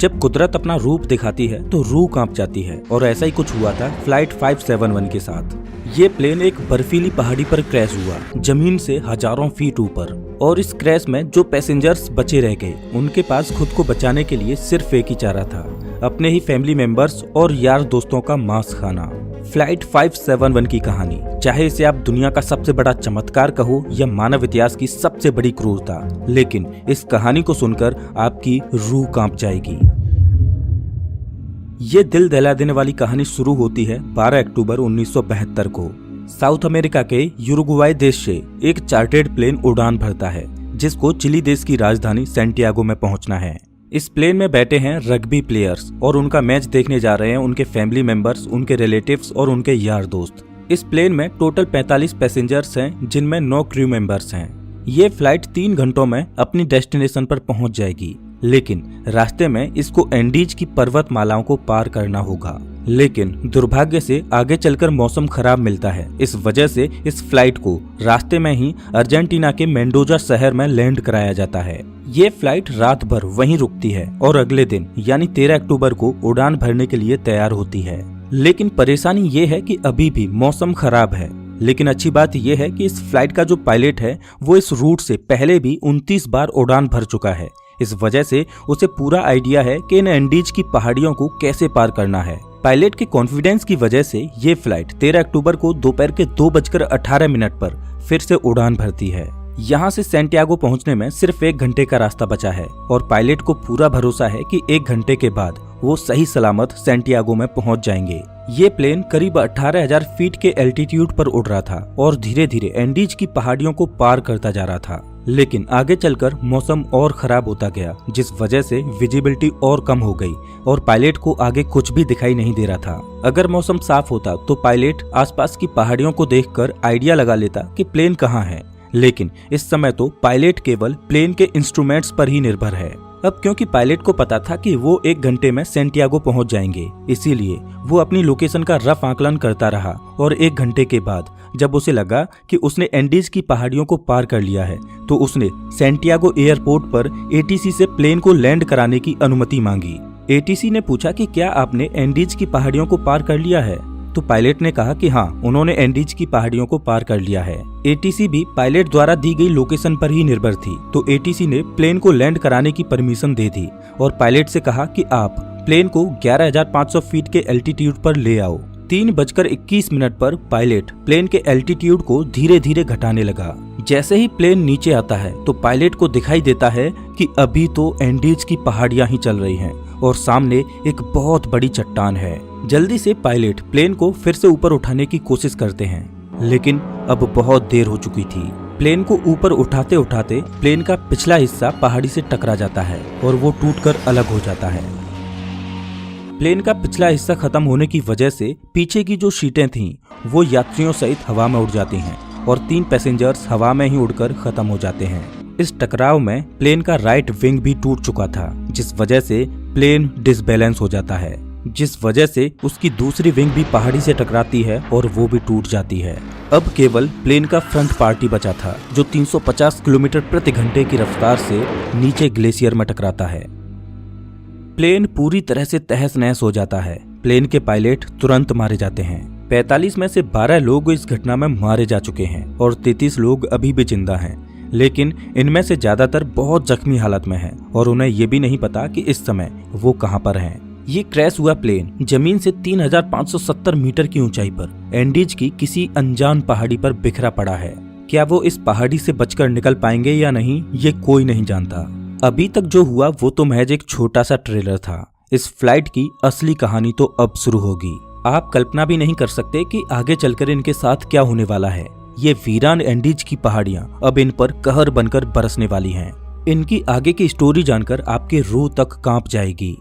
जब कुदरत अपना रूप दिखाती है तो रूह कांप जाती है और ऐसा ही कुछ हुआ था फ्लाइट 571 के साथ। ये प्लेन एक बर्फीली पहाड़ी पर क्रैश हुआ, जमीन से हजारों फीट ऊपर। और इस क्रैश में जो पैसेंजर्स बचे रह गए उनके पास खुद को बचाने के लिए सिर्फ एक ही चारा था, अपने ही फैमिली मेंबर्स और यार दोस्तों का मांस खाना। फ्लाइट 571 की कहानी, चाहे इसे आप दुनिया का सबसे बड़ा चमत्कार कहो या मानव इतिहास की सबसे बड़ी क्रूरता, लेकिन इस कहानी को सुनकर आपकी रूह कांप जाएगी। ये दिल दहला देने वाली कहानी शुरू होती है 12 अक्टूबर 1972 को। साउथ अमेरिका के यूरुग्वाई देश से एक चार्टर्ड प्लेन उड़ान भरता है जिसको चिली देश की राजधानी सैंटियागो में पहुंचना है। इस प्लेन में बैठे हैं रग्बी प्लेयर्स और उनका मैच देखने जा रहे हैं उनके फैमिली मेंबर्स, उनके रिलेटिव्स और उनके यार दोस्त। इस प्लेन में टोटल 45 पैसेंजर्स हैं जिनमें 9 क्रू मेंबर्स हैं। ये फ्लाइट 3 घंटों में अपनी डेस्टिनेशन पर पहुंच जाएगी, लेकिन रास्ते में इसको एंडीज की पर्वतमालाओं को पार करना होगा। लेकिन दुर्भाग्य से आगे चलकर मौसम खराब मिलता है। इस वजह से इस फ्लाइट को रास्ते में ही अर्जेंटीना के मेंडोजा शहर में लैंड कराया जाता है। ये फ्लाइट रात भर वहीं रुकती है और अगले दिन यानी 13 अक्टूबर को उड़ान भरने के लिए तैयार होती है। लेकिन परेशानी ये है कि अभी भी मौसम खराब है। लेकिन अच्छी बात यह है कि इस फ्लाइट का जो पायलट है वो इस रूट से पहले भी 29 बार उड़ान भर चुका है। इस वजह से उसे पूरा आइडिया है कि इन एंडीज की पहाड़ियों को कैसे पार करना है। पायलट के कॉन्फिडेंस की वजह से ये फ्लाइट 13 अक्टूबर को दोपहर के 2:18 पर फिर से उड़ान भरती है। यहाँ से सैंटियागो पहुँचने में सिर्फ 1 घंटे का रास्ता बचा है और पायलट को पूरा भरोसा है कि 1 घंटे के बाद वो सही सलामत सैंटियागो में पहुँच जाएंगे। ये प्लेन करीब 18,000 फीट के एल्टीट्यूड पर उड़ रहा था और धीरे धीरे एंडीज की पहाड़ियों को पार करता जा रहा था। लेकिन आगे चलकर मौसम और खराब होता गया, जिस वजह से विजिबिलिटी और कम हो गई और पायलट को आगे कुछ भी दिखाई नहीं दे रहा था। अगर मौसम साफ होता तो पायलट आसपास की पहाड़ियों को देखकर आइडिया लगा लेता कि प्लेन कहाँ है, लेकिन इस समय तो पायलट केवल प्लेन के इंस्ट्रूमेंट्स पर ही निर्भर है। अब क्योंकि पायलट को पता था कि वो 1 घंटे में सैंटियागो पहुंच जाएंगे, इसीलिए वो अपनी लोकेशन का रफ आकलन करता रहा और 1 घंटे के बाद जब उसे लगा कि उसने एंडीज की पहाड़ियों को पार कर लिया है तो उसने सैंटियागो एयरपोर्ट पर एटीसी से प्लेन को लैंड कराने की अनुमति मांगी। एटीसी ने पूछा कि क्या आपने एंडीज की पहाड़ियों को पार कर लिया है? तो पायलट ने कहा कि हाँ, उन्होंने एंडीज की पहाड़ियों को पार कर लिया है। एटीसी भी पायलट द्वारा दी गई लोकेशन पर ही निर्भर थी, तो एटीसी ने प्लेन को लैंड कराने की परमिशन दे दी और पायलट से कहा कि आप प्लेन को 11,500 फीट के एल्टीट्यूड पर ले आओ। 3:21 पर पायलट प्लेन के एल्टीट्यूड को धीरे धीरे घटाने लगा। जैसे ही प्लेन नीचे आता है तो पायलट को दिखाई देता है कि अभी तो एंडीज की पहाड़ियां ही चल रही हैं और सामने एक बहुत बड़ी चट्टान है। जल्दी से पायलट प्लेन को फिर से ऊपर उठाने की कोशिश करते हैं, लेकिन अब बहुत देर हो चुकी थी। प्लेन को ऊपर उठाते उठाते प्लेन का पिछला हिस्सा पहाड़ी से टकरा जाता है और वो टूटकर अलग हो जाता है। प्लेन का पिछला हिस्सा खत्म होने की वजह से पीछे की जो सीटें थीं वो यात्रियों सहित हवा में उड़ जाती हैं और 3 पैसेंजर्स हवा में ही उड़कर खत्म हो जाते हैं। इस टकराव में प्लेन का राइट विंग भी टूट चुका था, जिस वजह से प्लेन डिसबैलेंस हो जाता है, जिस वजह से उसकी दूसरी विंग भी पहाड़ी से टकराती है और वो भी टूट जाती है। अब केवल प्लेन का फ्रंट पार्ट ही बचा था जो 350 किलोमीटर प्रति घंटे की रफ्तार से नीचे ग्लेशियर में टकराता है। प्लेन पूरी तरह से तहस नहस हो जाता है। प्लेन के पायलट तुरंत मारे जाते हैं। 45 में से 12 लोग इस घटना में मारे जा चुके हैं और 33 लोग अभी भी जिंदा हैं, लेकिन इनमें से ज्यादातर बहुत जख्मी हालत में हैं और उन्हें ये भी नहीं पता कि इस समय वो कहां पर हैं। ये क्रैश हुआ प्लेन जमीन से 3,570 मीटर की ऊंचाई पर एंडीज की किसी अनजान पहाड़ी पर बिखरा पड़ा है। क्या वो इस पहाड़ी से बचकर निकल पाएंगे या नहीं, ये कोई नहीं जानता। अभी तक जो हुआ वो तो महज एक छोटा सा ट्रेलर था। इस फ्लाइट की असली कहानी तो अब शुरू होगी। आप कल्पना भी नहीं कर सकते कि आगे चलकर इनके साथ क्या होने वाला है। ये वीरान एंडीज की पहाड़ियां अब इन पर कहर बनकर बरसने वाली हैं। इनकी आगे की स्टोरी जानकर आपके रूह तक कांप जाएगी।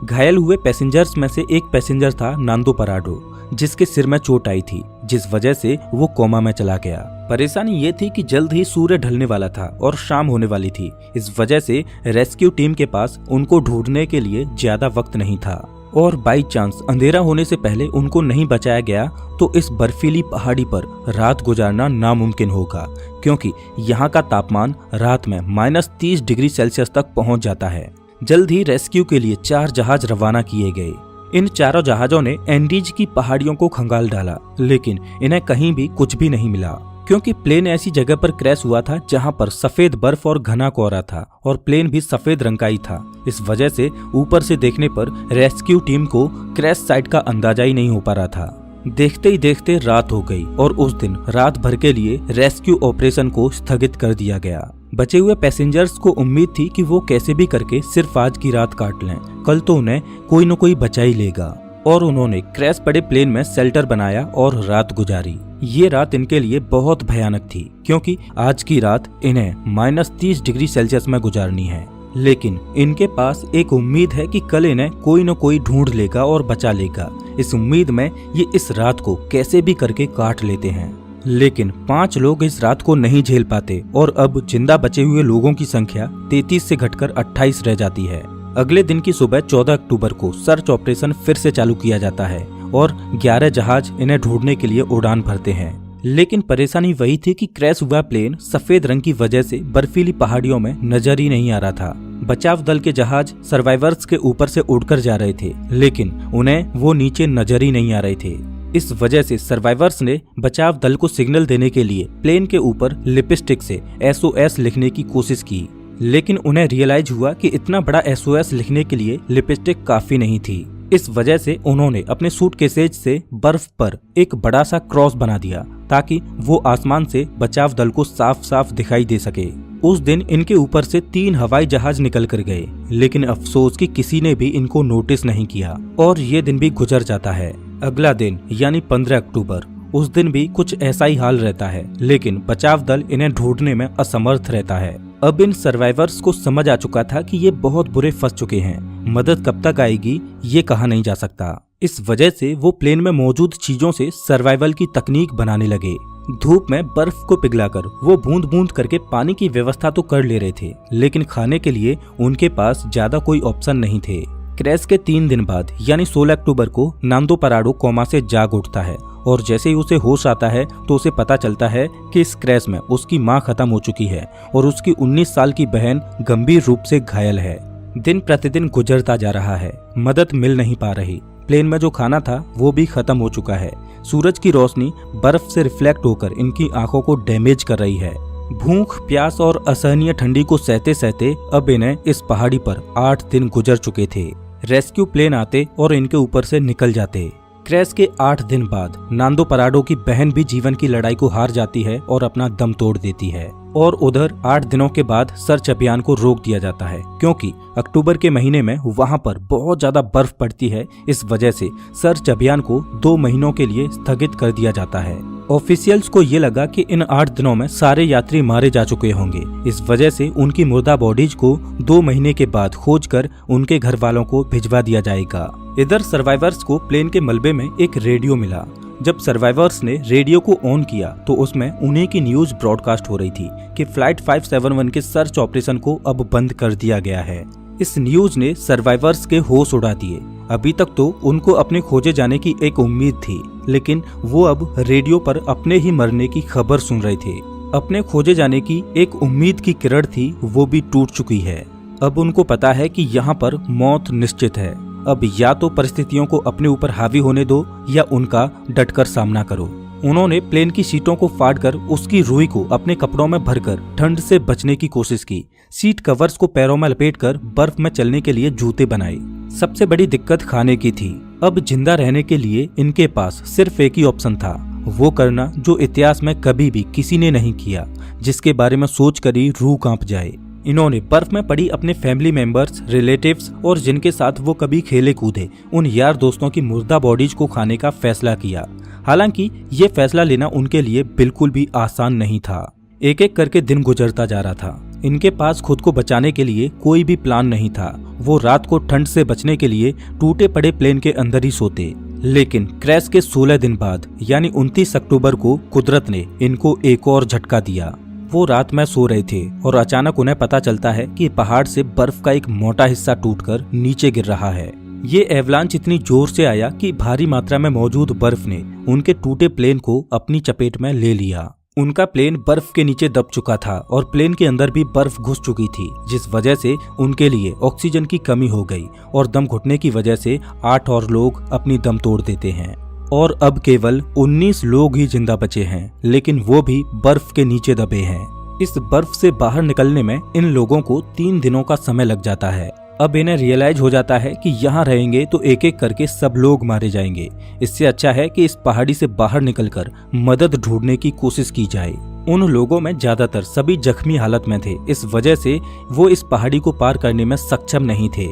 घायल हुए पैसेंजर्स में से एक पैसेंजर था नांदो पराडो, जिसके सिर में चोट आई थी, जिस वजह से वो कोमा में चला गया। परेशानी ये थी कि जल्द ही सूर्य ढलने वाला था और शाम होने वाली थी। इस वजह से रेस्क्यू टीम के पास उनको ढूंढने के लिए ज्यादा वक्त नहीं था और बाई चांस अंधेरा होने से पहले उनको नहीं बचाया गया तो इस बर्फीली पहाड़ी पर रात गुजारना नामुमकिन होगा, क्योंकि यहाँ का तापमान रात में -30 डिग्री सेल्सियस तक पहुँच जाता है। जल्द ही रेस्क्यू के लिए 4 जहाज रवाना किए गए। इन चारों जहाजों ने एंडीज की पहाड़ियों को खंगाल डाला, लेकिन इन्हें कहीं भी कुछ भी नहीं मिला, क्योंकि प्लेन ऐसी जगह पर क्रैश हुआ था जहां पर सफेद बर्फ और घना कोहरा था और प्लेन भी सफेद रंग का ही था। इस वजह से ऊपर से देखने पर रेस्क्यू टीम को क्रैश साइट का अंदाजा ही नहीं हो पा रहा था। देखते ही देखते रात हो गई और उस दिन रात भर के लिए रेस्क्यू ऑपरेशन को स्थगित कर दिया गया। बचे हुए पैसेंजर्स को उम्मीद थी कि वो कैसे भी करके सिर्फ आज की रात काट लें, कल तो उन्हें कोई न कोई बचा ही लेगा। और उन्होंने क्रैश पड़े प्लेन में शेल्टर बनाया और रात गुजारी। ये रात इनके लिए बहुत भयानक थी, क्योंकि आज की रात इन्हें -30 डिग्री सेल्सियस में गुजारनी है। लेकिन इनके पास एक उम्मीद है कि कल इन्हें कोई न कोई ढूंढ लेगा और बचा लेगा। इस उम्मीद में ये इस रात को कैसे भी करके काट लेते हैं। लेकिन 5 लोग इस रात को नहीं झेल पाते और अब जिंदा बचे हुए लोगों की संख्या 33 से घटकर 28 रह जाती है। अगले दिन की सुबह 14 अक्टूबर को सर्च ऑपरेशन फिर से चालू किया जाता है और 11 जहाज इन्हें ढूंढने के लिए उड़ान भरते हैं। लेकिन परेशानी वही थी कि क्रैश हुआ प्लेन सफेद रंग की वजह से बर्फीली पहाड़ियों में नजर ही नहीं आ रहा था। बचाव दल के जहाज सर्वाइवर्स के ऊपर से उड़कर जा रहे थे, लेकिन उन्हें वो नीचे नजर ही नहीं आ रहे थे। इस वजह से सर्वाइवर्स ने बचाव दल को सिग्नल देने के लिए प्लेन के ऊपर लिपस्टिक से SOS लिखने की कोशिश की, लेकिन उन्हें रियलाइज हुआ कि इतना बड़ा SOS लिखने के लिए लिपस्टिक काफी नहीं थी। इस वजह से उन्होंने अपने सूटकेसेज से बर्फ पर एक बड़ा सा क्रॉस बना दिया ताकि वो आसमान से बचाव दल को साफ साफ दिखाई दे सके। उस दिन इनके ऊपर से 3 हवाई जहाज निकल कर गए, लेकिन अफसोस कि किसी ने भी इनको नोटिस नहीं किया और ये दिन भी गुजर जाता है। अगला दिन यानी 15 अक्टूबर, उस दिन भी कुछ ऐसा ही हाल रहता है, लेकिन बचाव दल इन्हें ढूंढने में असमर्थ रहता है। अब इन सर्वाइवर्स को समझ आ चुका था कि ये बहुत बुरे फंस चुके हैं। मदद कब तक आएगी ये कहा नहीं जा सकता। इस वजह से वो प्लेन में मौजूद चीजों से सर्वाइवल की तकनीक बनाने लगे। धूप में बर्फ को पिघलाकर वो बूंद बूंद करके पानी की व्यवस्था तो कर ले रहे थे, लेकिन खाने के लिए उनके पास ज्यादा कोई ऑप्शन नहीं थे। क्रैश के 3 दिन बाद यानी 16 अक्टूबर को नांदो पराडो कोमा से जाग उठता है और जैसे ही उसे होश आता है तो उसे पता चलता है कि इस क्रैश में उसकी मां खत्म हो चुकी है और उसकी 19 साल की बहन गंभीर रूप से घायल है। दिन प्रतिदिन गुजरता जा रहा है, मदद मिल नहीं पा रही। प्लेन में जो खाना था वो भी खत्म हो चुका है। सूरज की रोशनी बर्फ से रिफ्लेक्ट होकर इनकी आंखों को डैमेज कर रही है। भूख, प्यास और असहनीय ठंडी को सहते सहते अब इन्हें इस पहाड़ी पर 8 दिन गुजर चुके थे। रेस्क्यू प्लेन आते और इनके ऊपर से निकल जाते। क्रैश के 8 दिन बाद नांदो पराडो की बहन भी जीवन की लड़ाई को हार जाती है और अपना दम तोड़ देती है। और उधर 8 दिनों के बाद सर्च अभियान को रोक दिया जाता है, क्योंकि अक्टूबर के महीने में वहां पर बहुत ज्यादा बर्फ पड़ती है। इस वजह से सर्च अभियान को 2 महीनों के लिए स्थगित कर दिया जाता है। ऑफिशियल्स को ये लगा कि इन 8 दिनों में सारे यात्री मारे जा चुके होंगे। इस वजह से उनकी मुर्दा बॉडीज को 2 महीने के बाद खोजकर उनके घर वालों को भिजवा दिया जाएगा। इधर सर्वाइवर्स को प्लेन के मलबे में एक रेडियो मिला। जब सर्वाइवर्स ने रेडियो को ऑन किया तो उसमें उन्हीं की न्यूज ब्रॉडकास्ट हो रही थी कि फ्लाइट 571 के सर्च ऑपरेशन को अब बंद कर दिया गया है। इस न्यूज ने सर्वाइवर्स के होश उड़ा दिए। अभी तक तो उनको अपने खोजे जाने की एक उम्मीद थी, लेकिन वो अब रेडियो पर अपने ही मरने की खबर सुन रहे थे। अपने खोजे जाने की एक उम्मीद की किरण थी, वो भी टूट चुकी है। अब उनको पता है कि यहाँ पर मौत निश्चित है। अब या तो परिस्थितियों को अपने ऊपर हावी होने दो या उनका डटकर सामना करो। उन्होंने प्लेन की सीटों को फाड़कर उसकी रुई को अपने कपड़ों में भरकर ठंड से बचने की कोशिश की। सीट कवर्स को पैरों में लपेटकर बर्फ में चलने के लिए जूते बनाए। सबसे बड़ी दिक्कत खाने की थी। अब जिंदा रहने के लिए इनके पास सिर्फ एक ही ऑप्शन था, वो करना जो इतिहास में कभी भी किसी ने नहीं किया, जिसके बारे में सोचकर ही रूह कांप जाए। इन्होंने बर्फ में पड़ी अपने फैमिली मेंबर्स, रिलेटिव्स और जिनके साथ वो कभी खेले कूदे उन यार दोस्तों की मुर्दा बॉडीज को खाने का फैसला किया। हालांकि ये फैसला लेना उनके लिए बिल्कुल भी आसान नहीं था। एक एक करके दिन गुजरता जा रहा था। इनके पास खुद को बचाने के लिए कोई भी प्लान नहीं था। वो रात को ठंड से बचने के लिए टूटे पड़े प्लेन के अंदर ही सोते। लेकिन क्रैश के 16 दिन बाद यानी 29 अक्टूबर को कुदरत ने इनको एक और झटका दिया। वो रात में सो रहे थे और अचानक उन्हें पता चलता है कि पहाड़ से बर्फ का एक मोटा हिस्सा टूटकर नीचे गिर रहा है। ये एवलांच इतनी जोर से आया कि भारी मात्रा में मौजूद बर्फ ने उनके टूटे प्लेन को अपनी चपेट में ले लिया। उनका प्लेन बर्फ के नीचे दब चुका था और प्लेन के अंदर भी बर्फ घुस चुकी थी, जिस वजह से उनके लिए ऑक्सीजन की कमी हो गई और दम घुटने की वजह से 8 और लोग अपनी दम तोड़ देते हैं और अब केवल 19 लोग ही जिंदा बचे हैं, लेकिन वो भी बर्फ के नीचे दबे हैं। इस बर्फ से बाहर निकलने में इन लोगों को 3 दिनों का समय लग जाता है। अब इन्हें रियलाइज हो जाता है कि यहाँ रहेंगे तो एक एक करके सब लोग मारे जाएंगे। इससे अच्छा है कि इस पहाड़ी से बाहर निकलकर मदद ढूंढने की कोशिश की जाए। उन लोगों में ज्यादातर सभी जख्मी हालत में थे, इस वजह से वो इस पहाड़ी को पार करने में सक्षम नहीं थे।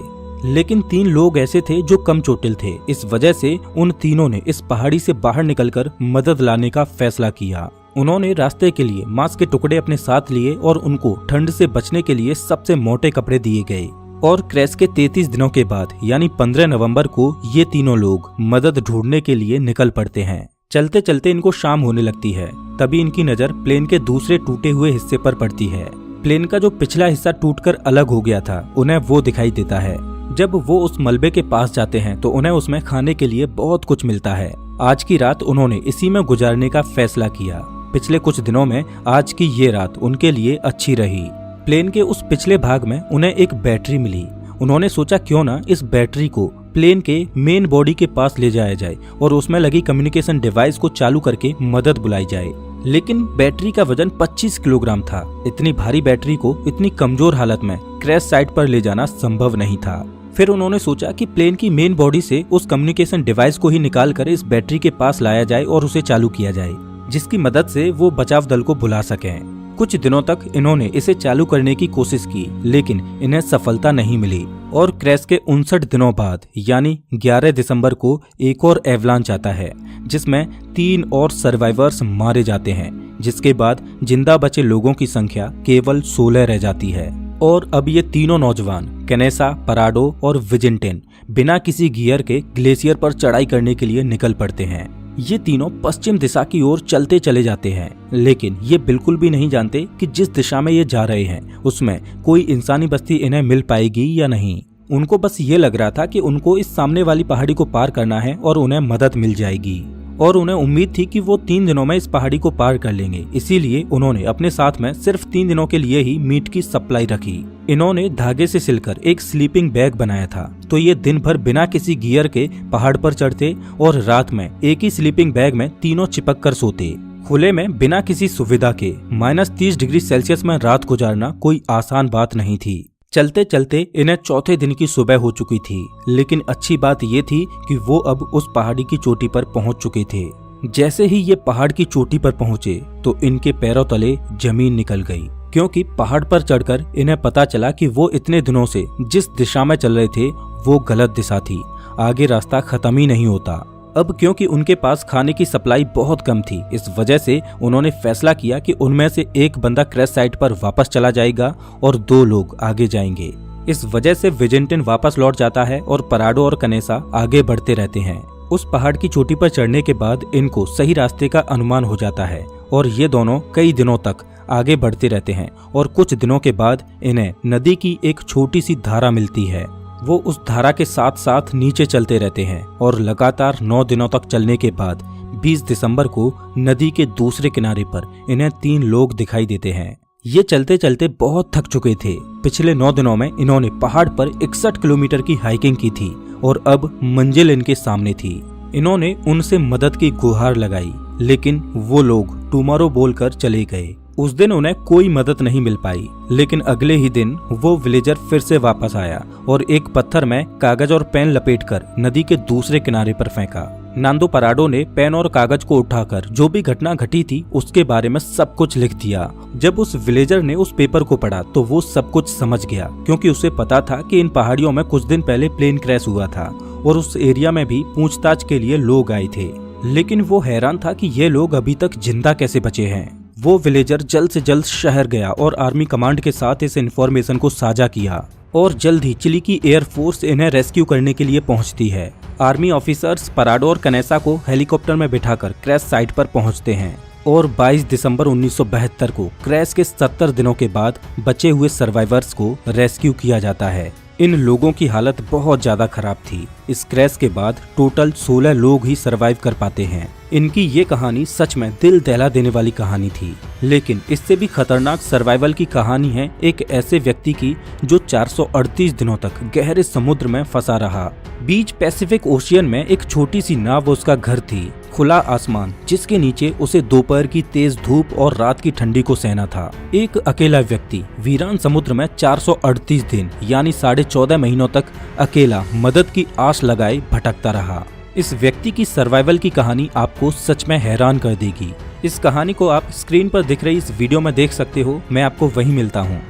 लेकिन 3 लोग ऐसे थे जो कम चोटिल थे, इस वजह से उन तीनों ने इस पहाड़ी से बाहर निकलकर मदद लाने का फैसला किया। उन्होंने रास्ते के लिए मांस के टुकड़े अपने साथ लिए और उनको ठंड से बचने के लिए सबसे मोटे कपड़े दिए गए। और क्रैश के 33 दिनों के बाद यानी 15 नवंबर को ये तीनों लोग मदद ढूंढने के लिए निकल पड़ते हैं। चलते चलते इनको शाम होने लगती है, तभी इनकी नजर प्लेन के दूसरे टूटे हुए हिस्से पर पड़ती है। प्लेन का जो पिछला हिस्सा टूटकर अलग हो गया था, उन्हें वो दिखाई देता है। जब वो उस मलबे के पास जाते हैं तो उन्हें उसमें खाने के लिए बहुत कुछ मिलता है। आज की रात उन्होंने इसी में गुजारने का फैसला किया। पिछले कुछ दिनों में आज की ये रात उनके लिए अच्छी रही। प्लेन के उस पिछले भाग में उन्हें एक बैटरी मिली। उन्होंने सोचा क्यों ना इस बैटरी को प्लेन के मेन बॉडी के पास ले जाया जाए और उसमें लगी कम्युनिकेशन डिवाइस को चालू करके मदद बुलाई जाए। लेकिन बैटरी का वजन 25 किलोग्राम था। इतनी भारी बैटरी को इतनी कमजोर हालत में क्रैश साइट पर ले जाना संभव नहीं था। फिर उन्होंने सोचा कि प्लेन की मेन बॉडी से उस कम्युनिकेशन डिवाइस को ही निकाल कर इस बैटरी के पास लाया जाए और उसे चालू किया जाए, जिसकी मदद से वो बचाव दल को बुला सकें। कुछ दिनों तक इन्होंने इसे चालू करने की कोशिश की, लेकिन इन्हें सफलता नहीं मिली और क्रैश के 59 दिनों बाद यानी 11 दिसंबर को एक और एवलांच आता है, जिसमें 3 और सर्वाइवर्स मारे जाते हैं, जिसके बाद जिंदा बचे लोगों की संख्या केवल 16 रह जाती है। और अब ये तीनों नौजवान कैनेसा, पराडो और विजिंटेन बिना किसी गियर के ग्लेशियर पर चढ़ाई करने के लिए निकल पड़ते हैं। ये तीनों पश्चिम दिशा की ओर चलते चले जाते हैं, लेकिन ये बिल्कुल भी नहीं जानते कि जिस दिशा में ये जा रहे हैं उसमें कोई इंसानी बस्ती इन्हें मिल पाएगी या नहीं। उनको बस ये लग रहा था कि उनको इस सामने वाली पहाड़ी को पार करना है और उन्हें मदद मिल जाएगी, और उन्हें उम्मीद थी कि वो 3 दिनों में इस पहाड़ी को पार कर लेंगे। इसीलिए उन्होंने अपने साथ में सिर्फ 3 दिनों के लिए ही मीट की सप्लाई रखी। इन्होंने धागे से सिलकर एक स्लीपिंग बैग बनाया था, तो ये दिन भर बिना किसी गियर के पहाड़ पर चढ़ते और रात में एक ही स्लीपिंग बैग में तीनों चिपक कर सोते। खुले में बिना किसी सुविधा के -30 डिग्री सेल्सियस में रात गुजारना कोई आसान बात नहीं थी। चलते चलते इन्हें चौथे दिन की सुबह हो चुकी थी, लेकिन अच्छी बात ये थी कि वो अब उस पहाड़ी की चोटी पर पहुंच चुके थे। जैसे ही ये पहाड़ की चोटी पर पहुंचे तो इनके पैरों तले जमीन निकल गई, क्योंकि पहाड़ पर चढ़कर इन्हें पता चला कि वो इतने दिनों से जिस दिशा में चल रहे थे वो गलत दिशा थी। आगे रास्ता खत्म ही नहीं होता। अब क्योंकि उनके पास खाने की सप्लाई बहुत कम थी, इस वजह से उन्होंने फैसला किया कि उनमें से एक बंदा क्रैश साइट पर वापस चला जाएगा और 2 लोग आगे जाएंगे। इस वजह से विजिंटन वापस लौट जाता है और पराडो और कनेसा आगे बढ़ते रहते हैं। उस पहाड़ की चोटी पर चढ़ने के बाद इनको सही रास्ते का अनुमान हो जाता है और ये दोनों कई दिनों तक आगे बढ़ते रहते हैं और कुछ दिनों के बाद इन्हें नदी की एक छोटी सी धारा मिलती है। वो उस धारा के साथ साथ नीचे चलते रहते हैं और लगातार 9 दिनों तक चलने के बाद 20 दिसंबर को नदी के दूसरे किनारे पर इन्हें 3 लोग दिखाई देते हैं। ये चलते चलते बहुत थक चुके थे। पिछले 9 दिनों में इन्होंने पहाड़ पर 61 किलोमीटर की हाइकिंग की थी और अब मंजिल इनके सामने थी। इन्होंने उनसे मदद की गुहार लगाई, लेकिन वो लोग टुमारो बोलकर चले गए। उस दिन उन्हें कोई मदद नहीं मिल पाई, लेकिन अगले ही दिन वो विलेजर फिर से वापस आया और एक पत्थर में कागज और पेन लपेटकर नदी के दूसरे किनारे पर फेंका। नांदो पराडो ने पेन और कागज को उठाकर जो भी घटना घटी थी उसके बारे में सब कुछ लिख दिया। जब उस विलेजर ने उस पेपर को पढ़ा तो वो सब कुछ समझ गया, क्योंकि उसे पता था कि इन पहाड़ियों में कुछ दिन पहले प्लेन क्रैश हुआ था और उस एरिया में भी पूछताछ के लिए लोग आए थे। लेकिन वो हैरान था कि ये लोग अभी तक जिंदा कैसे बचे हैं। वो विलेजर जल्द से जल्द शहर गया और आर्मी कमांड के साथ इस इन्फॉर्मेशन को साझा किया और जल्द ही चिली की एयरफोर्स इन्हें रेस्क्यू करने के लिए पहुंचती है। आर्मी ऑफिसर्स पराडो और कनेसा को हेलीकॉप्टर में बिठाकर क्रैश साइट पर पहुंचते हैं और 22 दिसंबर 1972 को क्रैश के 70 दिनों के बाद बचे हुए सर्वाइवर्स को रेस्क्यू किया जाता है। इन लोगों की हालत बहुत ज्यादा खराब थी। इस क्रैश के बाद टोटल 16 लोग ही सर्वाइव कर पाते हैं। इनकी ये कहानी सच में दिल दहला देने वाली कहानी थी। लेकिन इससे भी खतरनाक सर्वाइवल की कहानी है एक ऐसे व्यक्ति की जो 438 दिनों तक गहरे समुद्र में फंसा रहा। बीच पैसिफिक ओशियन में एक छोटी सी नाव उसका घर थी, खुला आसमान जिसके नीचे उसे दोपहर की तेज धूप और रात की ठंडी को सहना था। एक अकेला व्यक्ति वीरान समुद्र में 438 दिन यानी 14.5 महीनों तक अकेला मदद की आस लगाए भटकता रहा। इस व्यक्ति की सर्वाइवल की कहानी आपको सच में हैरान कर देगी। इस कहानी को आप स्क्रीन पर दिख रही इस वीडियो में देख सकते हो। मैं आपको वहीं मिलता हूँ।